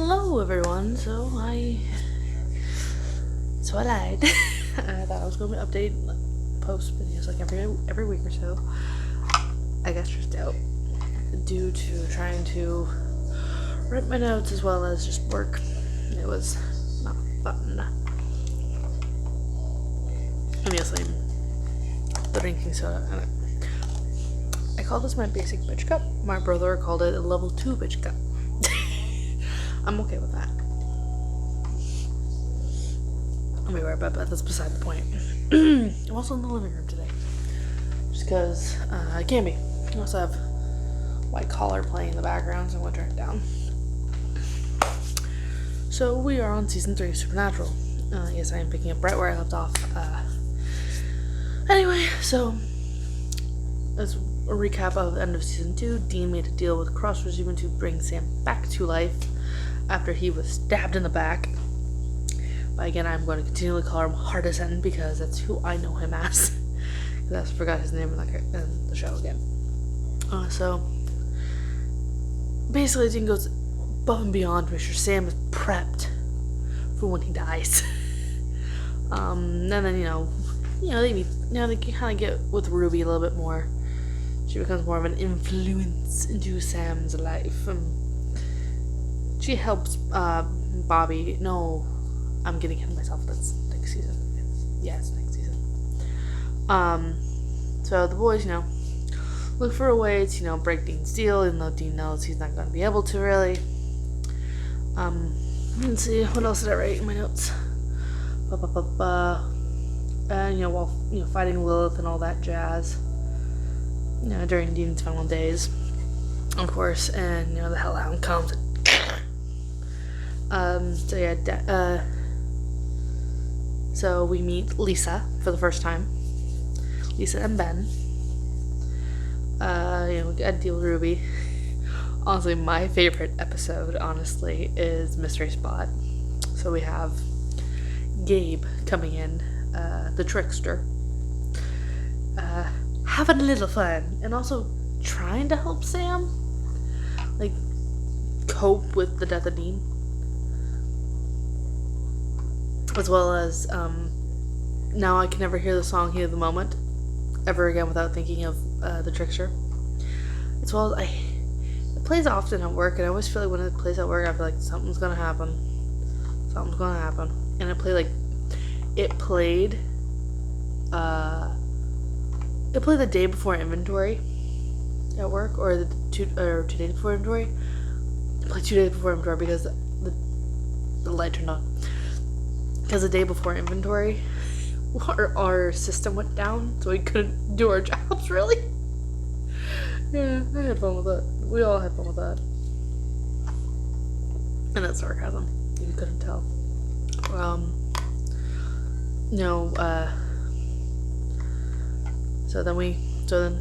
Hello everyone. I lied. I thought I was going to update post videos like every week or so. I got stressed out due to trying to write my notes as well as just work. It was not fun. Obviously, the drinking soda. I call this my basic bitch cup. My brother called it a level 2 bitch cup. I'm okay with that. I'll be right back, but that's beside the point. I'm also in the living room today. Just because I can be. I also have White Collar playing in the background, so I'm going to turn it down. So we are on season 3 of Supernatural. Yes, I am picking up right where I left off. Anyway, so as a recap of the end of season 2, Dean made a deal with Crossroads even to bring Sam back to life after he was stabbed in the back. But again, I'm going to continually call him Hardison because that's who I know him as. Because I forgot his name in the show again. So basically, Dean goes above and beyond to make sure Sam is prepped for when he dies. And then they kind of get with Ruby a little bit more. She becomes more of an influence into Sam's life. She helps Bobby. No, I'm getting ahead of myself. That's next season. Yes, next season. So the boys, look for a way to, break Dean's deal, even though Dean knows he's not going to be able to really. Let's see, what else did I write in my notes? And, while, fighting Lilith and all that jazz, during Dean's final days, of course, and, the Hellhound comes. So we meet Lisa for the first time. Lisa and Ben. We got to deal with Ruby. Honestly, my favorite episode, is Mystery Spot. So we have Gabe coming in, the trickster, having a little fun, and also trying to help Sam, cope with the death of Dean. As well as, now I can never hear the song Heat of the Moment ever again without thinking of the trickster. As well as it plays often at work, and I always feel like when it plays at work, I feel like something's gonna happen. And it played the day before inventory at work, or 2 days before inventory. It played 2 days before inventory because the light turned on. Because the day before inventory, our system went down, so we couldn't do our jobs, really. Yeah, I had fun with that. We all had fun with that. And that's sarcasm. You couldn't tell. So then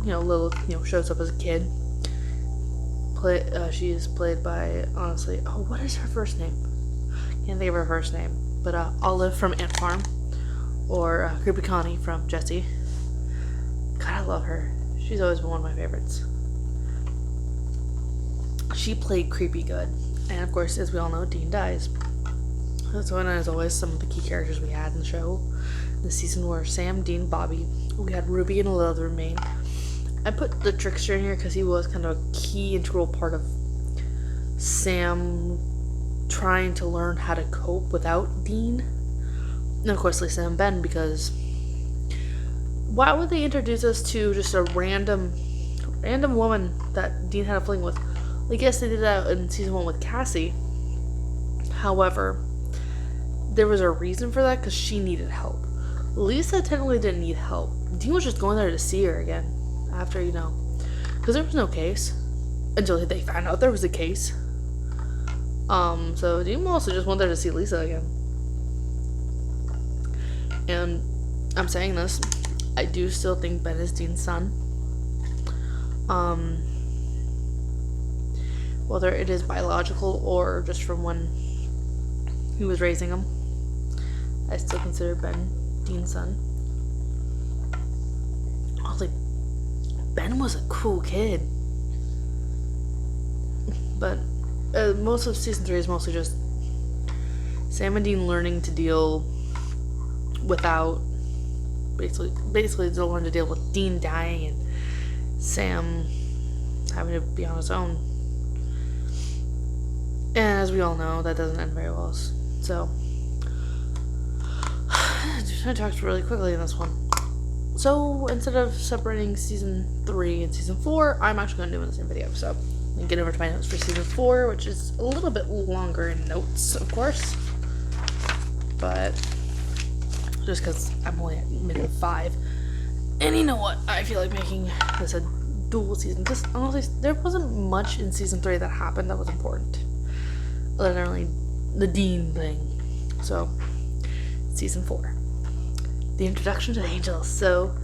Lilith, shows up as a kid. She is played by, honestly, what is her first name? Can't think of her first name. But Olive from Ant Farm, or Creepy Connie from Jessie. God, I love her. She's always been one of my favorites. She played creepy good. And of course, as we all know, Dean dies. So, and as always, some of the key characters we had in the show this season were Sam, Dean, Bobby. We had Ruby and Lilith remain. I put the trickster in here because he was kind of a key, integral part of Sam trying to learn how to cope without Dean. And of course, Lisa and Ben, because why would they introduce us to just a random woman that Dean had a fling with? I guess they did that in season 1 with Cassie. However, there was a reason for that because she needed help. Lisa technically didn't need help. Dean was just going there to see her again after, because there was no case until they found out there was a case. So Dean also just went there to see Lisa again. And I'm saying this, I do still think Ben is Dean's son. Whether it is biological or just from when he was raising him, I still consider Ben Dean's son. Honestly, Ben was a cool kid. But most of season 3 is mostly just Sam and Dean learning to deal without basically to learn to deal with Dean dying and Sam having to be on his own. And as we all know, that doesn't end very well. So I talked really quickly in this one. So instead of separating season 3 and season 4, I'm actually going to do it in the same video. So and get over to my notes for season 4, which is a little bit longer in notes, of course. But just because I'm only at minute 5. And you know what? I feel like making this a dual season. Because honestly, there wasn't much in season 3 that happened that was important. Other than really the Dean thing. So, season 4. The introduction to the angels. So,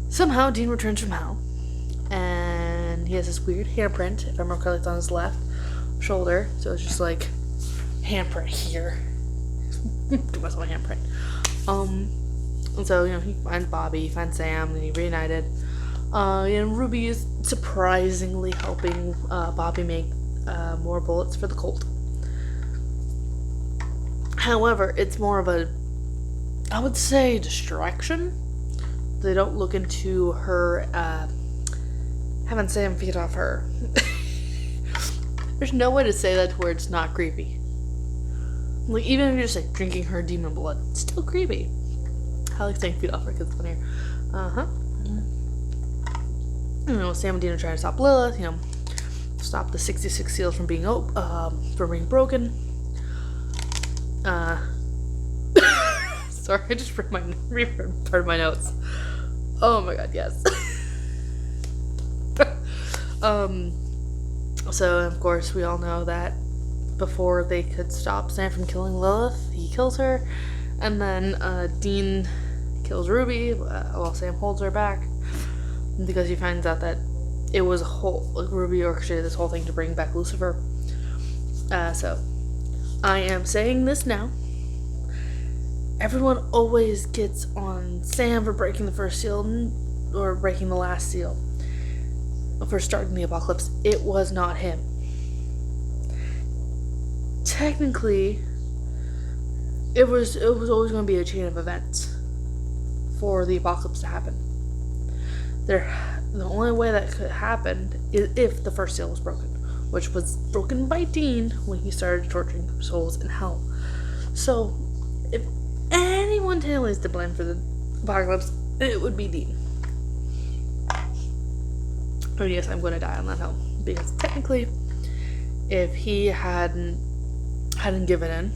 somehow Dean returns from hell. And he has this weird handprint, if I remember correctly, it's on his left shoulder. So it's just like, handprint here. Give myself a handprint. And so, he finds Bobby, he finds Sam, and he reunited. And Ruby is surprisingly helping Bobby make more bullets for the Colt. However, it's more of a, I would say, distraction. They don't look into her, having Sam feed off her. There's no way to say that to where it's not creepy. Like, even if you're just like drinking her demon blood, it's still creepy. I like saying feed off her because it's funnier. Sam and Dean are trying to stop Lilith, stop the 66 seals from being broken. Sorry, I just read part of my notes. Oh my god, yes. So of course we all know that before they could stop Sam from killing Lilith, he kills her, and then Dean kills Ruby while Sam holds her back because he finds out that it was Ruby orchestrated this whole thing to bring back Lucifer. So I am saying this now. Everyone always gets on Sam for breaking the first seal or breaking the last seal. For starting the apocalypse. It was not him. Technically, it was always going to be a chain of events for the apocalypse to happen. The only way that could happen is if the first seal was broken, which was broken by Dean when he started torturing souls in hell. So, if anyone technically is to blame for the apocalypse, it would be Dean. Or yes, I'm going to die on that hill. Because technically, if he hadn't given in,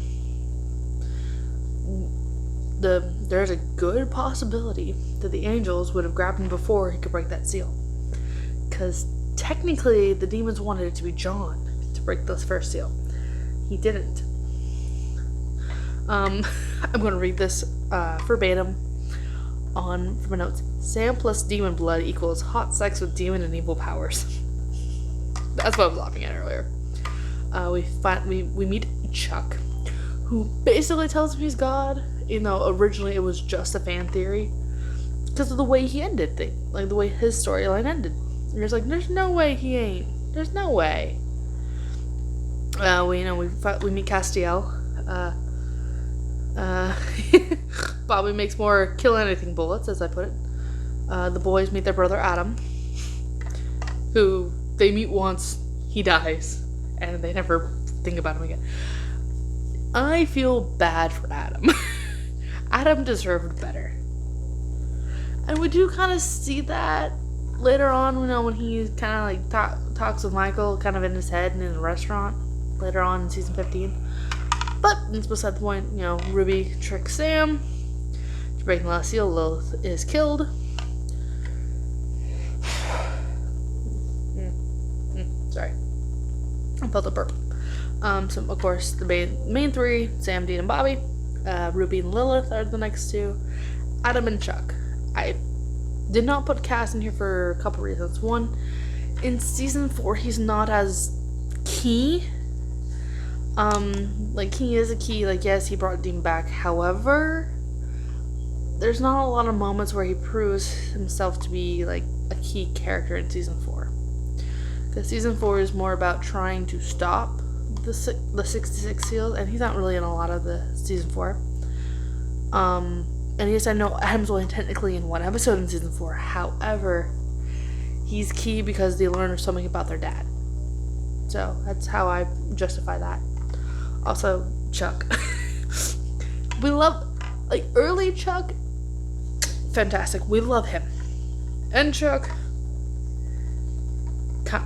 there's a good possibility that the angels would have grabbed him before he could break that seal. Because technically, the demons wanted it to be John to break this first seal. He didn't. I'm going to read this verbatim from my notes. Sam plus demon blood equals hot sex with demon and evil powers. That's what I was laughing at earlier. We meet Chuck, who basically tells him he's God, even though originally it was just a fan theory, because of the way he ended things, like the way his storyline ended. And you're like, there's no way he ain't. There's no way. We meet Castiel. Bobby makes more kill anything bullets, as I put it. The boys meet their brother Adam, who they meet once, he dies, and they never think about him again. I feel bad for Adam. Adam deserved better. And we do kind of see that later on, when he kind of like talks with Michael kind of in his head and in a restaurant later on in season 15. But that's beside the point. Ruby tricks Sam to break the last seal. Lilith is killed. Sorry. I felt a burp. So, of course, the main three, Sam, Dean, and Bobby. Ruby and Lilith are the next two. Adam and Chuck. I did not put Cass in here for a couple reasons. One, in season 4, he's not as key. He is a key. Yes, he brought Dean back. However, there's not a lot of moments where he proves himself to be, a key character in season 4. Because season 4 is more about trying to stop the 66 seals, and he's not really in a lot of the season 4. And yes, I know Adam's only technically in one episode in season 4. However, he's key because they learn something about their dad. So that's how I justify that. Also, Chuck. We love, like, early Chuck, fantastic. We love him. And Chuck,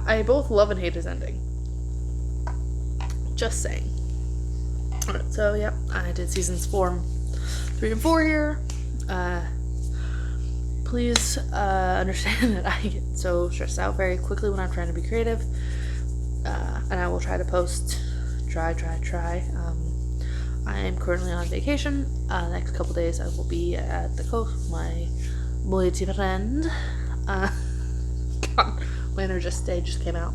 I both love and hate his ending. Just saying. Alright, so yeah, I did seasons 3 and 4 here. Please understand that I get so stressed out very quickly when I'm trying to be creative. And I will try to post. Try. I am currently on vacation. The next couple days I will be at the coast with my boyty friend. God, my inner just came out.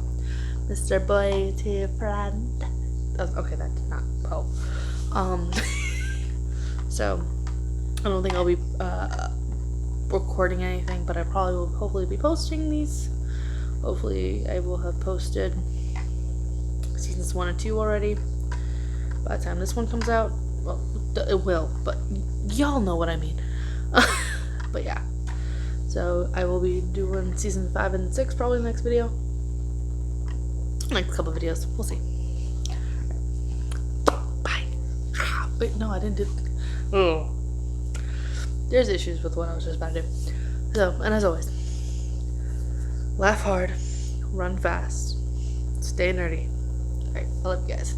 Mr. Boyty friend. Okay, that did not help. So I don't think I'll be recording anything, but I probably will hopefully be posting these. Hopefully I will have posted seasons 1 and 2 already by the time this one comes out. Well, it will, but y'all know what I mean. But yeah, so I will be doing season 5 and 6 probably in the next video, next couple videos. We'll see. Bye. Wait, no, I didn't do. Oh, there's issues with what I was just about to do. So, and as always, laugh hard, run fast, stay nerdy. Alright, I love you guys.